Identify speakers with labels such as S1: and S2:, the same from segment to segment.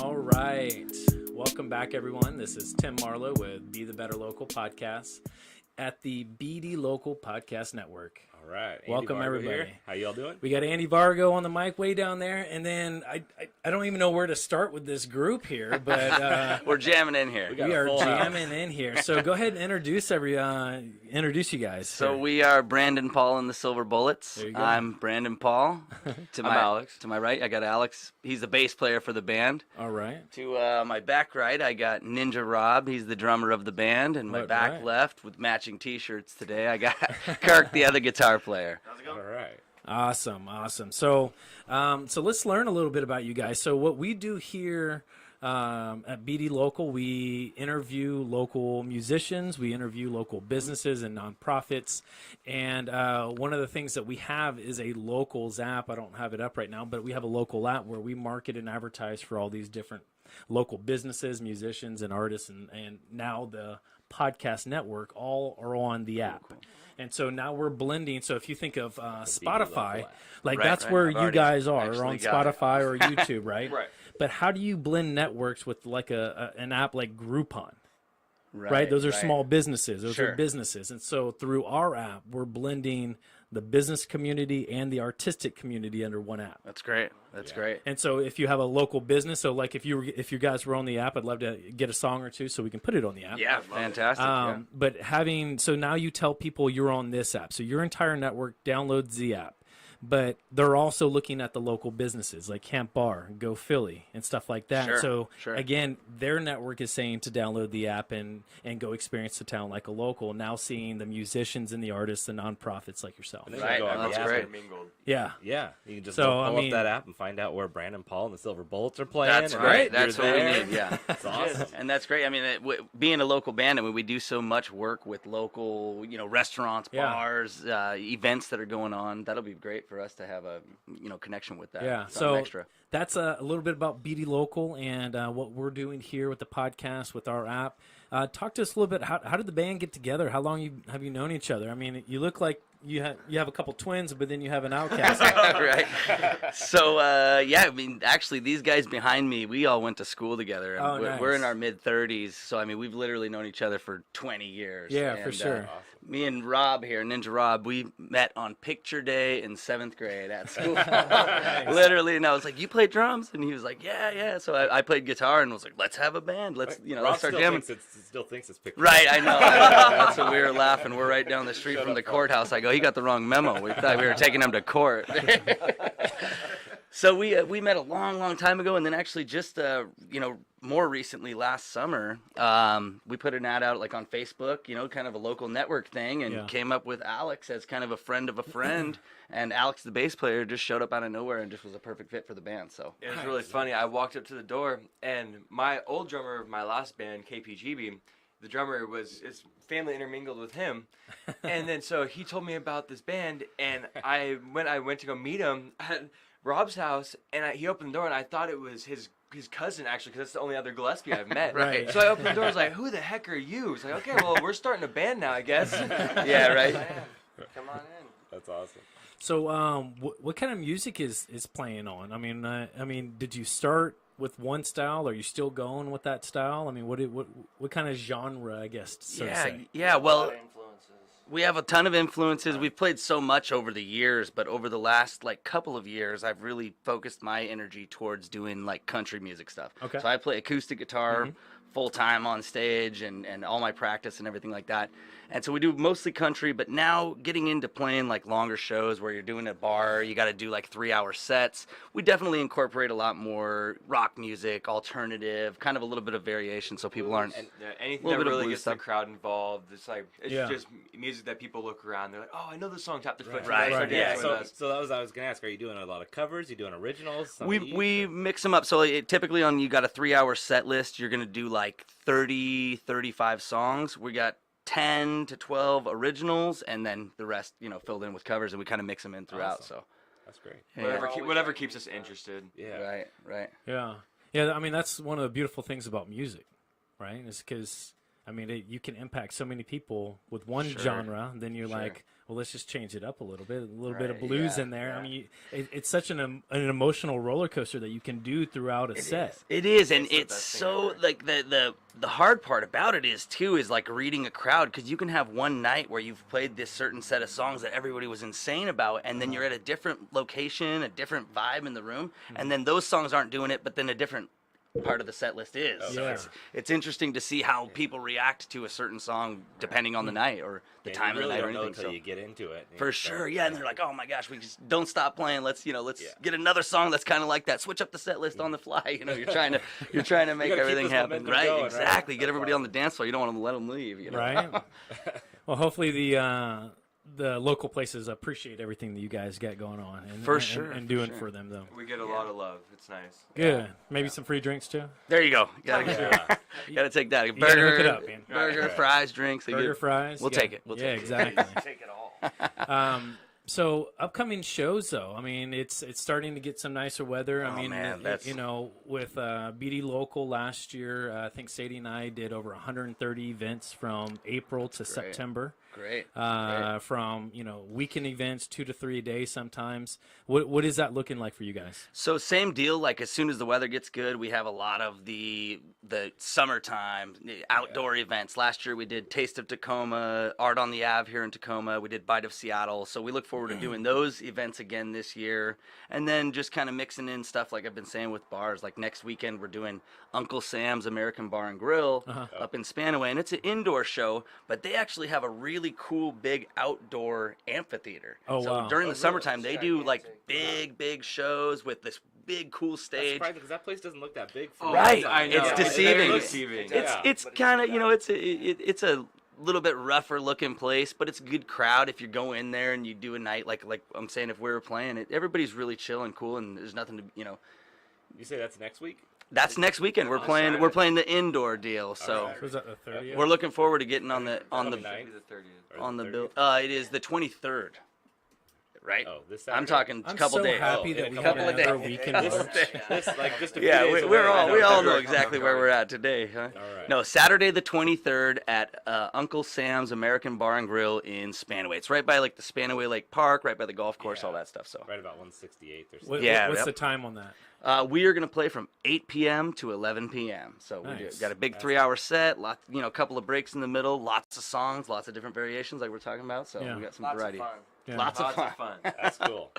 S1: All right. Welcome back, everyone. This is Tim Marlowe with Be the Better Local podcast at the BD Local Podcast Network.
S2: All right. Andy
S1: Welcome,
S2: Vargo
S1: everybody.
S2: Here. How y'all doing?
S1: We got Andy Vargo on the mic way down there, and then I don't even know where to start with this group here, but
S3: we're jamming in here.
S1: We are jamming in here. So go ahead and introduce you guys.
S3: So
S1: here.
S3: we are Brandon Paul and the Silver Bullets.
S1: There you go.
S3: I'm Brandon Paul.
S4: I'm Alex.
S3: To my right, I got Alex. He's the bass player for the band.
S1: All right.
S3: To my back right, I got Ninja Rob. He's the drummer of the band. And my back left, with matching T-shirts today, I got Kirk, the other guitar player.
S2: How's it going? All right.
S1: Awesome. So let's learn a little bit about you guys. So what we do here at BD Local, we interview local musicians, we interview local businesses and nonprofits, and one of the things that we have is a locals app. I don't have it up right now, but we have a local app where we market and advertise for all these different local businesses, musicians, and artists, and now the podcast network all are on the app.
S3: Cool.
S1: And so now we're blending. So if you think of Spotify, like
S3: Right,
S1: that's
S3: right.
S1: where
S3: I've
S1: you guys are
S3: actually
S1: on
S3: got it.
S1: Spotify or YouTube, right?
S4: Right.
S1: But how do you blend networks with like an app like Groupon? Right? Those are small businesses. Those are businesses. And so through our app, we're blending the business community and the artistic community under one app.
S3: That's great. That's great.
S1: And so if you have a local business, so like if you guys were on the app, I'd love to get a song or two so we can put it on the app.
S3: Yeah, fantastic.
S1: But so now you tell people you're on this app. So your entire network downloads the app. But they're also looking at the local businesses like Camp Bar, Go Philly, and stuff like that. So, again, their network is saying to download the app and go experience the town like a local, now seeing the musicians and the artists and nonprofits like yourself.
S3: Right, that's great.
S1: Yeah.
S2: Yeah, you can just
S1: So,
S2: pull up that app and find out where Brandon Paul and the Silver Bullets are playing.
S3: That's right. That's what we
S2: there.
S3: need. Yeah,
S2: That's awesome.
S3: And that's great. I mean, being a local band, I mean, we do so much work with local, restaurants, bars, events that are going on. That'll be great for us to have a, connection with that.
S1: Yeah.
S3: Something
S1: So
S3: extra.
S1: that's a little bit about BD Local and what we're doing here with the podcast, with our app. Talk to us a little bit. How did the band get together? How long have you known each other? I mean, you look like you have a couple twins, but then you have an outcast.
S3: Right. So, I mean, actually, these guys behind me, we all went to school together. And
S1: nice.
S3: We're in our mid-30s, so, I mean, we've literally known each other for 20 years.
S1: Yeah,
S3: and,
S1: for sure.
S3: Me and Rob here, Ninja Rob, we met on picture day in 7th grade at school. Literally, and I was like, "You play drums?" And he was like, "Yeah." So I played guitar and was like, "Let's have a band. Let's start jamming."
S2: Still thinks it's picture.
S3: Right, I know. That's what we were laughing. We're right down the street from the courthouse. I go, he got the wrong memo. We thought we were taking him to court. So we met a long time ago, and then actually just more recently last summer, we put an ad out like on Facebook, kind of a local network thing, and came up with Alex as kind of a friend of a friend. And Alex, the bass player, just showed up out of nowhere and just was a perfect fit for the band. So
S4: it was really funny. I walked up to the door, and my old drummer of my last band, KPGB, the drummer his family intermingled with him, and then so he told me about this band, and I went to go meet him at Rob's house, and he opened the door, and I thought it was his cousin, actually, because that's the only other Gillespie I've met.
S3: Right.
S4: So I opened the door, I was like, "Who the heck are you?" It's like, "Okay, well, we're starting a band now, I guess."
S3: Yeah, right.
S4: Come on in.
S2: That's awesome.
S1: So, what kind of music is playing on? I mean, did you start with one style? Are you still going with that style? I mean, what kind of genre, I guess? So to say?
S3: Yeah. Well, we have a ton of influences. We've played so much over the years, but over the last couple of years, I've really focused my energy towards doing country music stuff. Okay. So I play acoustic guitar full time on stage, and all my practice and everything like that. And so we do mostly country, but now getting into playing longer shows where you're doing a bar, you got to do 3-hour sets. We definitely incorporate a lot more rock music, alternative, kind of a little bit of variation, so people aren't.
S4: And, anything that really gets the crowd involved. It's just music that people look around. They're like, "Oh, I know this song, Tap the Foot."
S3: Right.
S2: Yeah. So that was I was gonna ask. Are you doing a lot of covers? You doing originals?
S3: We mix them up. So typically you got a 3-hour set list. You're gonna do 30, 35 songs. We got 10 to 12 originals, and then the rest, filled in with covers, and we kind of mix them in throughout.
S2: Awesome.
S3: So
S2: that's great.
S4: Whatever keeps us interested.
S3: Yeah. Right.
S1: Yeah. I mean, that's one of the beautiful things about music, right? Is because I mean, you can impact so many people with one genre. Then you're like, well, let's just change it up a little bit bit of blues in there. I mean, it's such an emotional roller coaster that you can do throughout a set.
S3: It is, and it's so like the hard part about it is too is like reading a crowd, because you can have one night where you've played this certain set of songs that everybody was insane about, and then you're at a different location, a different vibe in the room, and then those songs aren't doing it, but then a different part of the set list is. So it's interesting to see how people react to a certain song depending on the night or the time of the night or anything.
S2: Until you get into it.
S3: For sure, and they're like, oh my gosh, we just don't stop playing. Let's get another song that's kind of like that. Switch up the set list on the fly. You know, you're trying to make everything happen, right?
S2: Going,
S3: exactly. Get everybody on the dance floor. You don't want to let them leave. You know?
S1: Right. Well, hopefully the local places appreciate everything that you guys got going on and doing for them, though.
S4: We get a lot of love. It's nice.
S1: Good. Maybe some free drinks too.
S3: There you go. Gotta take that.
S1: You gotta hook it up, man.
S3: Burger, fries, drinks.
S1: Fries.
S3: We'll take it.
S1: Exactly.
S4: Take it all.
S1: So upcoming shows, though, I mean, it's starting to get some nicer weather. I mean,
S3: man,
S1: with BD Local last year, I think Sadie and I did over 130 events from April to September.
S3: Great.
S1: From weekend events, 2 to 3 a day sometimes. What is that looking like for you guys?
S3: So same deal. Like as soon as the weather gets good, we have a lot of the summertime outdoor events. Last year we did Taste of Tacoma, Art on the Ave here in Tacoma. We did Bite of Seattle. So we look forward to doing those events again this year, and then just kind of mixing in stuff like I've been saying with bars. Like next weekend we're doing Uncle Sam's American Bar and Grill up in Spanaway, and it's an indoor show, but they actually have a really cool big outdoor amphitheater. So during the summertime they do like big shows with this big cool stage.
S2: That's because that place doesn't look that big.
S3: Right,
S4: I know.
S3: it's deceiving.
S4: It's
S3: kind of it's a little bit rougher looking place, but it's a good crowd if you go in there and you do a night like I'm saying, if we were playing it, everybody's really chill and cool, and there's nothing to
S2: You say that's next week?
S3: That's next weekend. We're playing the indoor deal. So
S1: Was that the 30th?
S3: we're looking forward to getting on the bill. It is the 23rd. Right?
S2: Oh, this Saturday?
S3: I'm talking a couple
S1: so
S3: days.
S1: happy that we
S3: couple
S1: have
S3: of days.
S1: another weekend.
S2: Just a few
S3: Yeah,
S2: days
S3: we
S2: away.
S3: all know exactly where we're at today, huh?
S2: All right.
S3: No, Saturday the 23rd at Uncle Sam's American Bar and Grill in Spanaway. It's right by like the Spanaway Lake Park, right by the golf course, all that stuff. So
S2: Right about 168th or something.
S1: What's the time on that?
S3: we are going to play from 8 p.m. to 11 p.m. So we got a big 3-hour set, a couple of breaks in the middle, lots of songs, lots of different variations like we're talking about. So we got some variety. Lots of fun.
S2: That's cool.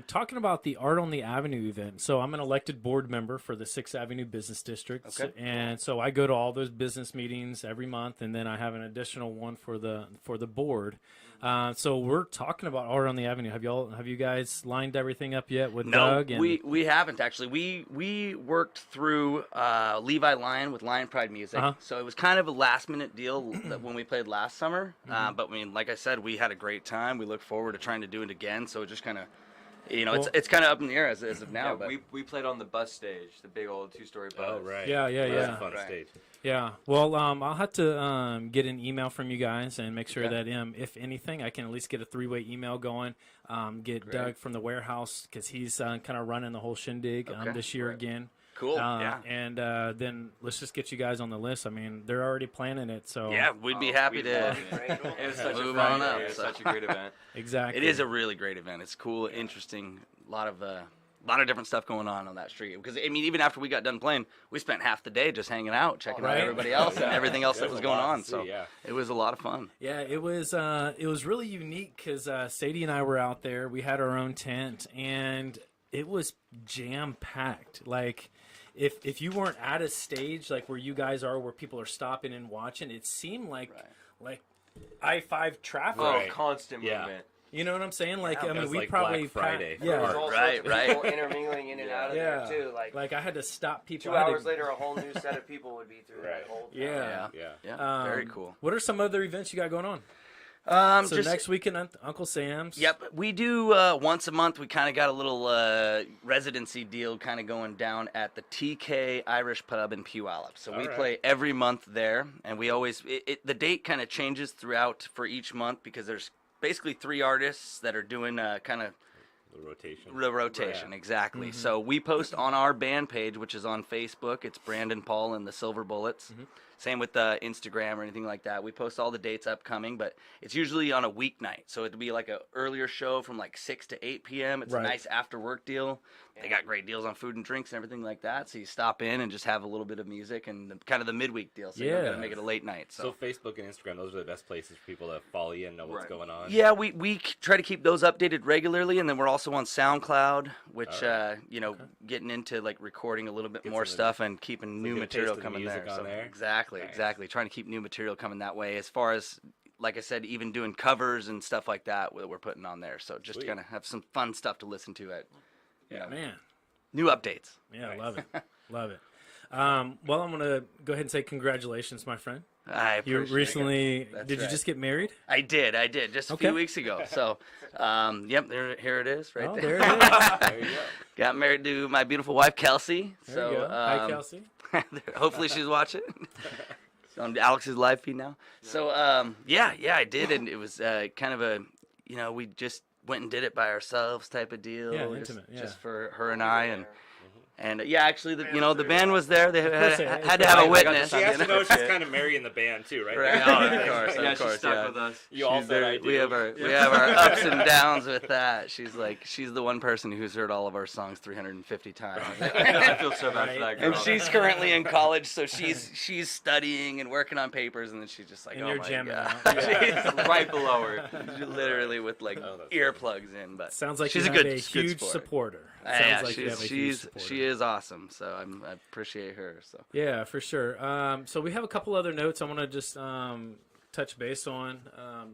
S1: Talking about the Art on the Avenue event. So I'm an elected board member for the 6th Avenue Business District. Okay. And so I go to all those business meetings every month, and then I have an additional one for the board. So we're talking about Art on the Avenue. Have you guys lined everything up yet with Doug?
S3: No, we haven't actually. We worked through Levi Lyon with Lion Pride Music. So it was kind of a last minute deal when we played last summer. But I mean, like I said, we had a great time. We look forward to trying to do it again. So it just kind of, it's kind of up in the air as of now.
S4: Yeah,
S3: but
S4: we played on the bus stage, the big old 2-story bus.
S2: Oh, right.
S1: Yeah.
S2: That's a fun stage.
S1: Yeah. Well, I'll have to get an email from you guys and make sure that, if anything, I can at least get a 3-way email going. Get Doug from the warehouse because he's kind of running the whole Shindig this year again.
S3: Cool.
S1: And then let's just get you guys on the list. I mean, they're already planning it. So
S3: yeah, we'd be happy to move on up.
S4: It was such a great event.
S1: Exactly.
S3: It is a really great event. It's cool, interesting, a lot of different stuff going on that street. Because I mean, even after we got done playing, we spent half the day just hanging out, checking out everybody else and everything else that was going on. So it was a lot of fun.
S1: Yeah, it was really unique because Sadie and I were out there. We had our own tent, and it was jam packed. Like, if you weren't at a stage like where you guys are, where people are stopping and watching, it seemed like I-5 traffic.
S4: Oh, constant movement.
S1: You know what I'm saying? Like, I mean, we
S2: like
S1: probably
S2: Black Friday.
S3: Right.
S5: People intermingling in and out of there too.
S1: Like I had to stop people.
S5: 2 hours later, a whole new set of people would be through that whole.
S3: Yeah. Very cool.
S1: What are some other events you got going on? So just next weekend, Uncle Sam's.
S3: Yep, we do once a month. We kind of got a little residency deal kind of going down at the TK Irish Pub in Puyallup. So we play every month there, and we always the date kind of changes throughout for each month because there's basically 3 artists that are doing kind of the rotation, exactly. So we post on our band page, which is on Facebook. It's Brandon Paul and the SilverBullets. Same with Instagram or anything like that. We post all the dates upcoming, but it's usually on a weeknight. So it'll be like an earlier show from like 6 to 8 p.m. It's a nice after-work deal. They got great deals on food and drinks and everything like that. So you stop in and just have a little bit of music and kind of the midweek deal. So you don't got to make it a late night.
S2: So Facebook and Instagram, those are the best places for people to follow you and know what's going on.
S3: Yeah, we try to keep those updated regularly, and then we're also on SoundCloud, which getting into like recording a little bit more stuff and keeping new material coming there. So exactly. Trying to keep new material coming that way. As far as, like I said, even doing covers and stuff like that we're putting on there. So just gonna have some fun stuff to listen to at
S1: man.
S3: New updates.
S1: Yeah, love it. Love it. Well, I'm gonna go ahead and say congratulations, my friend.
S3: I appreciate
S1: You recently
S3: it.
S1: did you just get married?
S3: I did just a few weeks ago. So yep, here it is right there.
S1: There it is.
S2: There you go.
S3: Got married to my beautiful wife Kelsey.
S1: There you go. Hi, Kelsey.
S3: Hopefully she's watching. It's on Alex's live feed now. So yeah, I did, and it was kind of a, we just went and did it by ourselves type of deal.
S1: Yeah, intimate.
S3: Just for her and I, and yeah, actually, the band was there. They had to have a witness.
S2: She has to know she's kind of marrying the band too, right?
S3: Right. Oh, of course,
S4: she's stuck with us.
S2: You all said I do.
S3: We have our ups and downs with that. She's the one person who's heard all of our songs 350 times.
S4: I feel so bad for that girl.
S3: And she's currently in college, so she's studying and working on papers, and then she's just like,
S1: And
S3: oh
S1: you're
S3: my
S1: jamming
S3: god,
S1: out.
S4: Right below her.
S3: literally with like earplugs in. But
S1: Sounds like
S3: she's
S1: you
S3: a
S1: have
S3: good
S1: a huge
S3: sport.
S1: supporter.
S3: Yeah,
S1: Sounds like you have a huge supporter.
S3: she is awesome. So I appreciate her. So
S1: Yeah, for sure. So we have a couple other notes I want to just touch base on.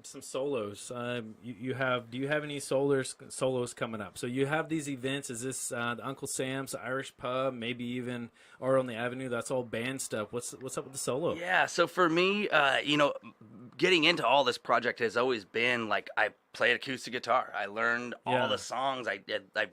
S1: Some solos. Do you have any solos coming up? So you have these events. Is this the Uncle Sam's, the Irish Pub, maybe even or on the Avenue? That's all band stuff. What's up with the solo?
S3: yeah. So for me, getting into all this project has always been like I played acoustic guitar. I learned all the songs. I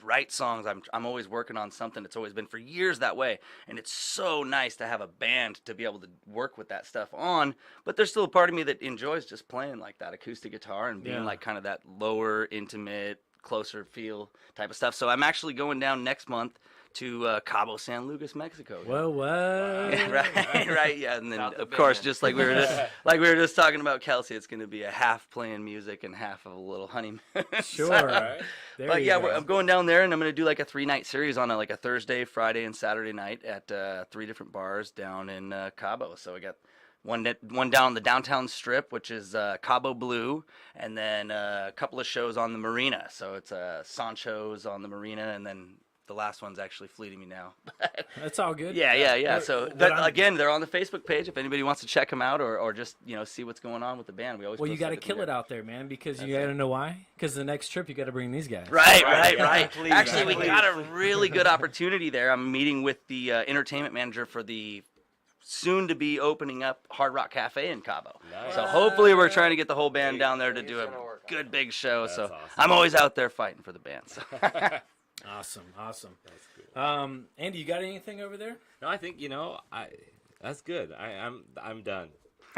S3: write songs. I'm always working on something. It's always been for years that way. And it's so nice to have a band to be able to work with that stuff on. But there's still a part of me that enjoys just playing like that acoustic guitar and being like kind of that lower, intimate, closer feel type of stuff. So I'm actually going down next month to Cabo San Lucas, Mexico.
S1: Well, what?
S3: Yeah, right, yeah, and then of course, just like we were just talking about Kelsey, it's going to be a half playing music and half of a little honeymoon.
S1: Sure.
S2: Right.
S3: But yeah, I'm going down there, and I'm going to do like a 3-night series on a Thursday, Friday, and Saturday night at 3 different bars down in Cabo. So I got one down on the downtown strip, which is Cabo Blue, and then a couple of shows on the marina. So it's Sancho's on the marina, and then the last one's actually fleeting me now.
S1: That's all good.
S3: Yeah. So again, they're on the Facebook page if anybody wants to check them out or just see what's going on with the band. We always
S1: you got to kill it out there, man, because you got to know why. Because the next trip you got to bring these guys.
S3: Right.
S4: Please,
S3: Actually, we got a really good opportunity there. I'm meeting with the entertainment manager for the soon-to-be opening up Hard Rock Cafe in Cabo. Nice. So hopefully we're trying to get the whole band down there to do a good big show.
S2: That's awesome.
S3: I'm always out there fighting for the band. So.
S1: Awesome. That's cool. Andy, you got anything over there?
S2: No, I think that's good. I'm done.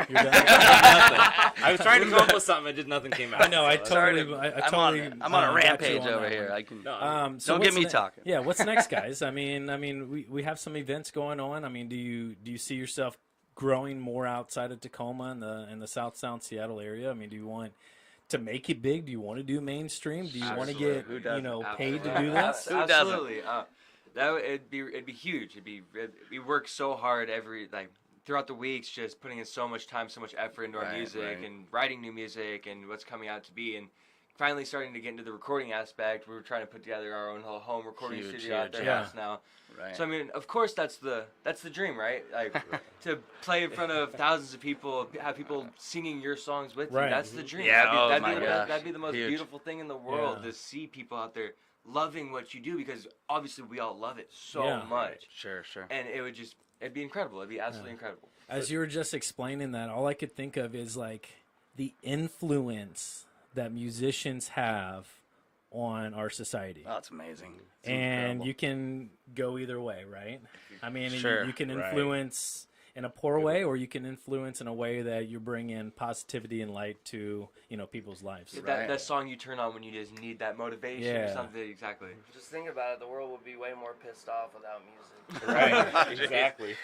S1: You're done?
S2: I was trying to come up with something, and just nothing came out.
S1: I know.
S3: I'm on a rampage over here. I can. Don't get me talking.
S1: Yeah. What's next, guys? I mean, we have some events going on. I mean, do you see yourself growing more outside of Tacoma and the South Seattle area? I mean, do you want to make it big? Do you want to do mainstream? Do you want to get paid to do this?
S3: Who doesn't?
S4: Absolutely. It'd be huge. We work so hard throughout the weeks, just putting in so much time, so much effort into our music and writing new music and what's coming out to be, and finally starting to get into the recording aspect. We were trying to put together our own home recording studio out there house now. Right. So I mean, of course, that's the dream, right? Like to play in front of thousands of people, have people singing your songs with you. That's the dream.
S3: Yeah,
S4: that'd be the most beautiful thing in the world to see people out there loving what you do, because obviously we all love it so much.
S3: Sure.
S4: And it'd be incredible. It'd be absolutely incredible.
S1: As you were just explaining that, all I could think of is like the influence that musicians have on our society.
S3: Oh, it's amazing.
S1: And you can go either way, right? I mean, you can influence in a poor way, or you can influence in a way that you bring in positivity and light to people's lives.
S4: That song you turn on when you just need that motivation or something. Exactly.
S5: Just think about it. The world would be way more pissed off without music.
S2: Right. Exactly.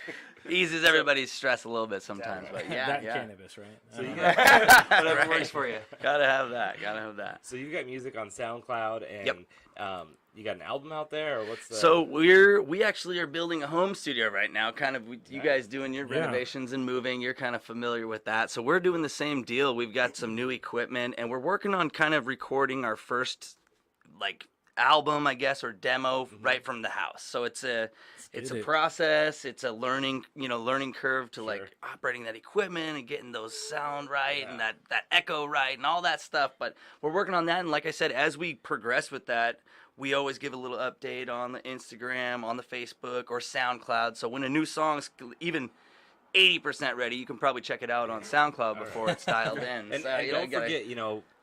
S3: Eases everybody's stress a little bit sometimes, but
S1: cannabis, right?
S2: So you
S4: Whatever works for you.
S3: Gotta have that.
S2: So you got music on SoundCloud, and you got an album out there, or what's the...
S3: So we actually are building a home studio right now. Kind of, you guys doing your renovations and moving, you're kind of familiar with that. So we're doing the same deal. We've got some new equipment, and we're working on kind of recording our first album, I guess, or demo right from the house. So it's a process. It's a learning curve to operating that equipment and getting those sound right and that echo right and all that stuff. But we're working on that. And like I said, as we progress with that, we always give a little update on the Instagram, on the Facebook, or SoundCloud. So when a new song's even 80% ready, you can probably check it out on SoundCloud before it's dialed in.
S2: And don't forget,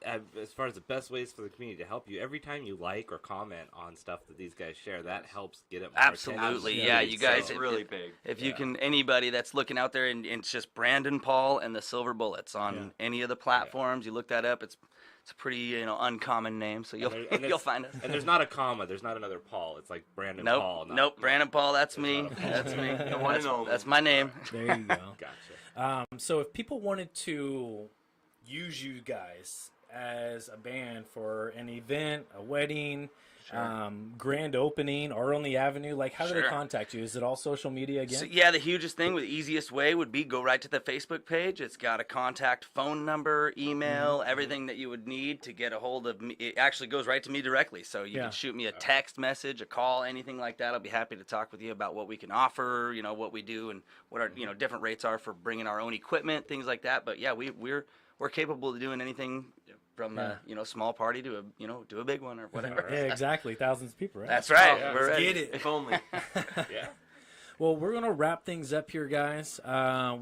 S2: as far as the best ways for the community to help you, every time you like or comment on stuff that these guys share, that helps get it more
S3: Absolutely, yeah. You guys,
S4: it's really big.
S3: If you can, anybody that's looking out there, and it's just Brandon Paul and the Silver Bullets on any of the platforms. You look that up. It's a pretty uncommon name, so you'll find us.
S2: And there's not a comma. There's not another Paul. It's like Brandon Paul.
S3: Nope. Brandon Paul. That's me. That's me.
S4: The one and only.
S3: That's my name.
S1: There you go.
S2: Gotcha.
S1: So if people wanted to use you guys as a band for an event, a wedding, grand opening, or on the avenue, how do they contact you? Is it all social media again?
S3: So, the hugest thing, the easiest way would be go right to the Facebook page. It's got a contact phone number, email, everything that you would need to get a hold of me. It actually goes right to me directly. So you can shoot me a text message, a call, anything like that. I'll be happy to talk with you about what we can offer, what we do, and what our different rates are for bringing our own equipment, things like that. But we're capable of doing anything from a small party to a big one or whatever.
S1: Yeah, exactly. Thousands of people, right?
S3: That's right.
S1: We're ready. Get it.
S4: If only.
S1: Well, we're gonna wrap things up here, guys. I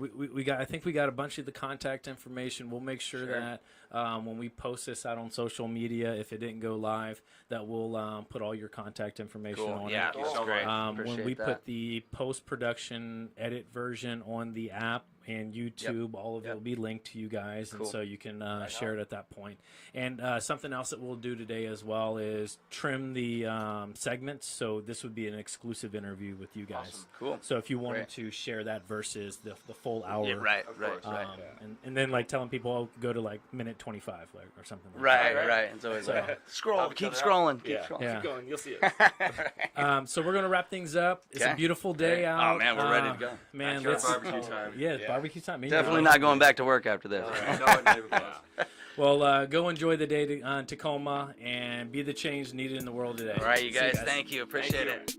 S1: think we got a bunch of the contact information. We'll make sure that when we post this out on social media, if it didn't go live, that we'll put all your contact information on it.
S3: That's great.
S1: When we put the post-production edit version on the app and YouTube, all of it will be linked to you guys, and so you can share it at that point. And something else that we'll do today as well is trim the segments, so this would be an exclusive interview with you guys.
S3: Awesome. Cool.
S1: So if you wanted to share that versus the full hour,
S3: right.
S1: And then telling people go to minute 25 or something.
S3: Right. It's always scroll, keep scrolling, keep
S2: going. You'll see it.
S1: So we're gonna wrap things up. It's a beautiful day out.
S3: Oh man, we're ready to go.
S1: Man,
S4: barbecue time.
S1: Barbecue time.
S3: Definitely not going back to work after this.
S1: Well, go enjoy the day in Tacoma and be the change needed in the world today.
S3: All right, you guys. Thank you. Appreciate it.